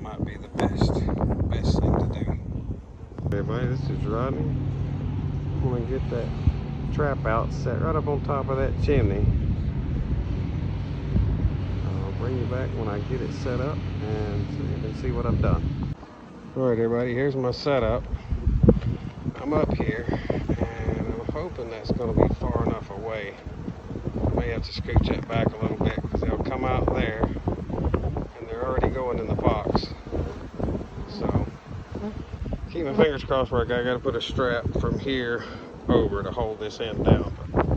might be the best thing to do. Everybody, this is Rodney. I'm gonna get that trap out set right up on top of that chimney. I'll bring you back when I get it set up and so you can see what I've done. Alright everybody, here's my setup. I'm up here and I'm hoping that's going to be far enough away. I may have to scooch that back a little bit because they'll come out there and they're already going in the box. So keep my fingers crossed where I got to put a strap from here over to hold this end down. But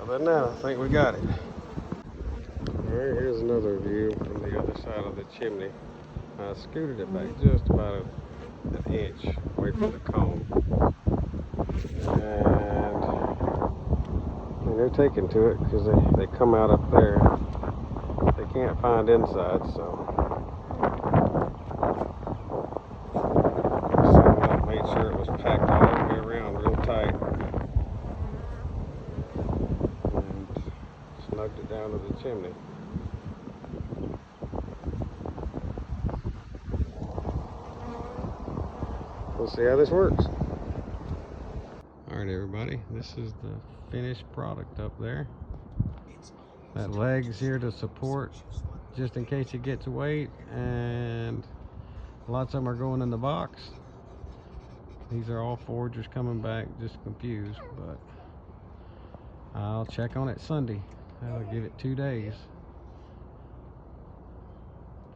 other than that, I think we got it. Alright, here's another view from the other side of the chimney. I scooted it back just about an inch away from the cone. And they're taking to it because they come out up there. They can't find inside, so I made sure it was packed all the way around real tight and snugged it down to the chimney. We'll see how this works. Alright everybody, this is the finished product up there. That leg's here to support just in case it gets weight, and lots of them are going in the box. These are all foragers coming back just confused, but I'll check on it Sunday. I'll give it 2 days.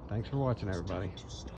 Thanks for watching everybody.